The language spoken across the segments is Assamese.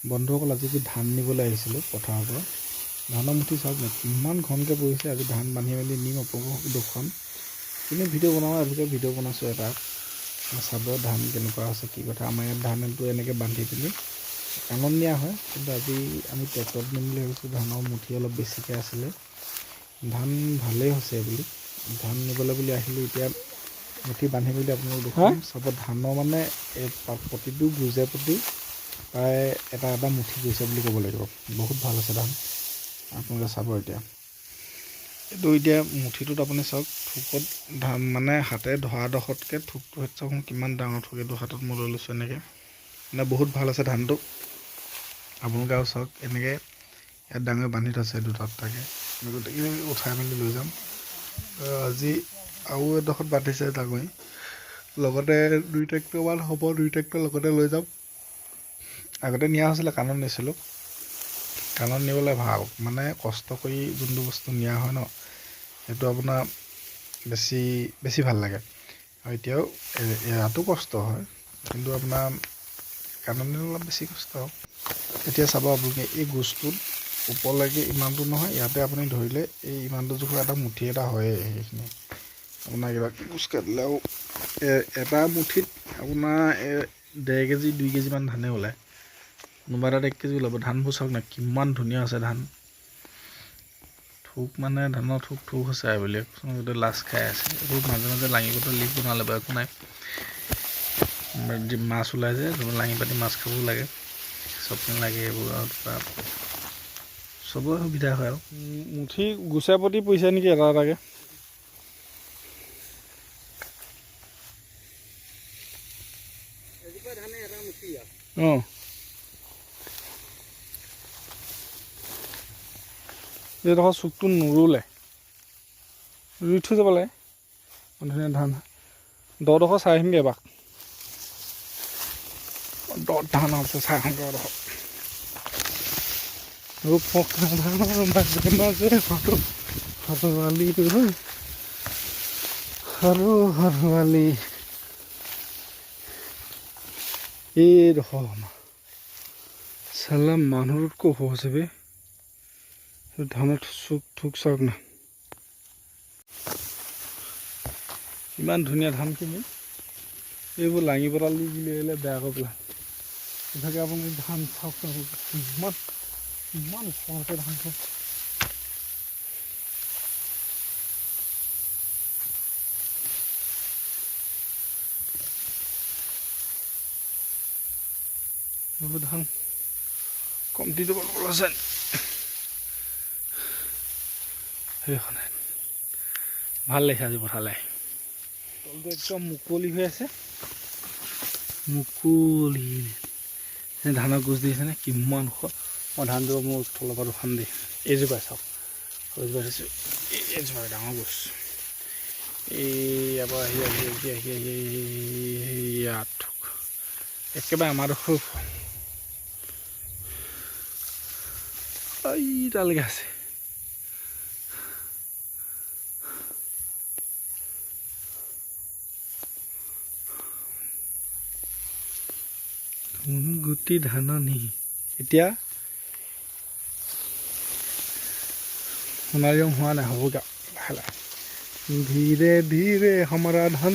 বন্ধুসকল আজি ধান নিবলৈ আহিছিলোঁ পথাৰৰ পৰা। ধানৰ মুঠি চাওক না কিমান ঘনকৈ পৰিছে। আজি ধান বান্ধি মেলি নিম আপোনালোকক দেখুৱাম। কিন্তু ভিডিঅ' বনাওঁ আজিকালি ভিডিঅ' বনাইছোঁ এটা চাব ধান কেনেকুৱা আছে কি কথা। আমাৰ ইয়াত ধানটো এনেকৈ বান্ধি পিনি কাণত নিয়া হয়, কিন্তু আজি আমি ট্ৰেক্টৰত নিম বুলি ভাবিছোঁ। ধানৰ মুঠি অলপ বেছিকৈ আছিলে, ধান ভালেই হৈছে বুলি ধান নিবলৈ বুলি আহিলোঁ। এতিয়া মুঠি বান্ধি মেলি আপোনালোকক দেখুৱাম চাব। ধানৰ মানে প্ৰতিটো গুজে প্ৰতি প্ৰায় এটা মুঠি গৈছে বুলি ক'ব লাগিব। বহুত ভাল আছে ধান, আপোনালোকে চাব। এতিয়া মুঠিটোত আপুনি চাওক, থোকত ধান মানে হাতে ধৰাডোখৰতকৈ থোকটো চাওক কিমান ডাঙৰ থোক। এইটো হাতত মই লৈ লৈছোঁ এনেকৈ, মানে বহুত ভাল আছে ধানটো। আপোনালোকে আৰু চাওক এনেকৈ ইয়াত ডাঙৰ বান্ধি থৈছে দুটাত থাকে, গোটেইখিনি উঠাই মেলি লৈ যাম। আজি আৰু এডোখৰত বান্ধিছে ডাঙৰি, লগতে 2 ট্ৰেক্টৰমান হ'ব, 2 ট্ৰেক্টৰ লগতে লৈ যাম। আগতে নিয়া হৈছিলে, কাণত নিছিলোঁ। কাণত নিবলৈ ভাল, মানে কষ্ট কৰি যোনটো বস্তু নিয়া হয় ন, সেইটো আপোনাৰ বেছি ভাল লাগে। আৰু এতিয়াও ইয়াতো কষ্ট হয়, কিন্তু আপোনাৰ কাণত নিলে অলপ বেছি কষ্ট। এতিয়া চাব আপোনালোকে এই গোজটোত ওপৰলৈকে ইমানটো নহয়, ইয়াতে আপুনি ধৰিলে এই ইমানটো জোখৰ এটা মুঠি এটা হয়ে। সেইখিনি আপোনাৰ কিবা গোজ কাটিলে আৰু এটা মুঠিত আপোনাৰ 1.5 কেজি 2 কেজিমান ধানে ওলায়। কোনোবা এটাত 1 কেজি ওলাব। ধানবোৰ চাওক না কিমান ধুনীয়া আছে ধান। থোক মানে ধানৰ থোক হৈছে বুলি গোটেই লাজ খাই আছে। এইবোৰ মাজে মাজে লাঙি পাতি লিক বনালে বাৰু একো নাই। মাছ ওলাই যে লাঙি পাতি মাছ খাবও লাগে, চবখিনি লাগে এইবোৰ। আৰু চবৰে সুবিধা হয় আৰু মুঠি গুচাই প্ৰতি পইচা নেকি এটা এটাকৈ। অঁ, এইডোখৰ চুকটো নোৰুলে, ৰুই থৈ যাব লাগে। ধুনীয়া ধান দডোখৰ চাই আহিমগৈ এবাৰ। দত ধান আছে, চাই আহোঁগৈ এডোখৰ। হৰুৱালি এইডোখৰ চালা মানুহতকৈ ওখ হৈছে বে। ধানত থোক চাওক না, ইমান ধুনীয়া ধানখিনি। এইবোৰ লাঙি পতাল দি বুলি আহিলে বেয়া কৰি পেলাই। ইভাগে আপুনি ধান চাওক, ইমান ওখ হৈছে ধানটো। এইবোৰ ধান কমটি দিব আছে সেইখনে। ভাল লাগিছে আজি পঠালে। তলটো একদম মুকলি হৈ আছে, মুকলি। ধানৰ গোজ দেখিছেনে কিমান ওখ। মই ধানজোপা মোৰ তলৰ পৰা দুখন দি এইজোপাই চাওক, এইজোপা দিছোঁ, এইজোপা ডাঙৰ গোজ। ইয়াৰ পৰা আহি ইয়াত থোক একেবাৰে আমাৰ ডোখৰ তালৈকে আছে। গুটি ধাননি এতিয়া সোণালী ৰং হোৱা নাই, হ'বগৈ লাহে লাহে। ধীৰে ধীৰে হমাৰা ধান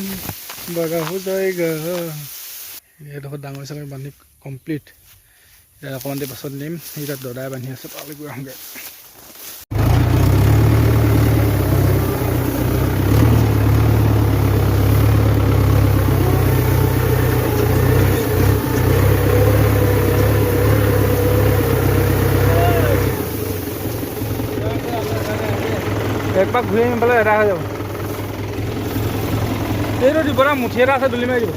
বাগা হৈ যায়গা। এইডোখৰ ডাঙৰ চাঙৰি বান্ধি কমপ্লিট। এতিয়া অকণমান দেৰি পাছত নিম। এতিয়া দদাই বান্ধি আছে, তালৈ গৈ আহোঁগৈ। একবাৰ ঘূৰি আহিম পেলাই এটা হৈ যাব। এইটো দিব না, মুঠি এটা আছে, দুলি মাৰি দিব।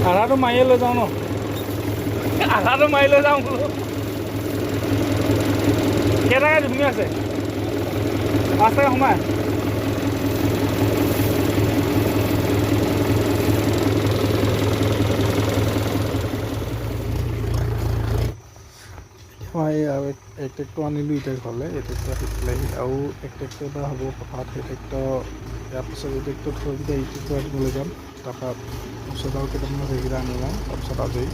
আধাটো মাৰিয়ে লৈ যাওঁ ন, আধাটো মাৰি লৈ যাওঁ বোলো। কেইটাকৈ ধুনীয়া আছে, 5 টকা সোমাই। আৰু 1 ট্ৰেক্টৰ আনিলোঁ এতিয়া ঘৰলৈ। এই ট্ৰেক্টৰ আহি পেলাই আৰু 1 ট্ৰেক্টৰ এটা হ'ব পথাৰত। সেই ট্ৰেক্টৰ ইয়াৰ পাছত এই ট্ৰেক্টৰত থৈ পেলাই ইটো আনিবলৈ যাম। তাৰপৰা ওচৰত আৰু কেইটামান সেইকেইটা আনি লওঁ, তাৰপিছত আজৰি।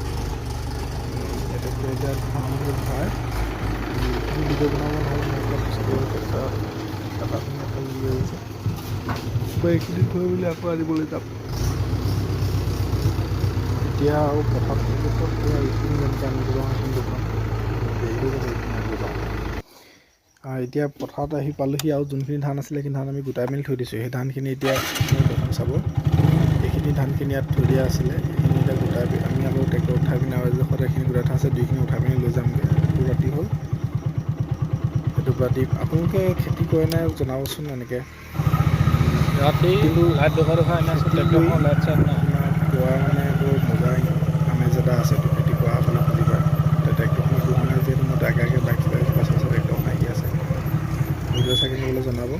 এই ট্ৰেক্টৰ এতিয়া ধানবোৰ ভৰাই ভিডিঅ' বনাব নহ'ল, কাটাখিনি এটা লৈ আহিছে। এইখিনি থৈ বুলি আকৌ আনিবলৈ যাম। এতিয়া আৰু পথাৰত এইখিনি যেনেকৈ আনিব যাওঁ সেইখিনি দোকান দেৰি হৈ যাব, এইখিনি আনিব যাওঁ। এতিয়া পথাৰত আহি পালোহি আৰু যোনখিনি ধান আছিলে সেইখিনি ধান আমি গোটাই মেলি থৈ দিছোঁ। সেই ধানখিনি এতিয়া দোকান চাব, এইখিনি ধানখিনি ইয়াত থৈ দিয়া আছিলে, এইখিনি এতিয়া গোটাই আমি আকৌ ট্ৰেক্টৰ উঠাই পিনে আৰু এডোখৰত এইখিনি গোটাই থোৱা আছে, দুইখিনি উঠাই পিনি লৈ যামগৈ। এইটো ৰাতি হ'ল, সেইটো ৰাতি আপোনালোকে খেতি কৰে নাই জনাবচোন। এনেকৈ ৰাতি লাইট দেখুৱাই আনি আছোঁ, খেতি কৰি ট্ৰেক্টৰখন লাইট চাইট নাই। আপোনাৰ পোৱা মানে বৰ মজা আমেজ এটা আছে। এইটো খেতি কৰা আপুনি বুজি পায়। এতিয়া ট্ৰেক্টৰখন একো হোৱা নাই যিহেতু মই আগে বাইক চলাই আছোঁ, পাছে ট্ৰেক্টৰখন আহি আছে। ভিডিঅ' চাই কেনে বোলে জনাব।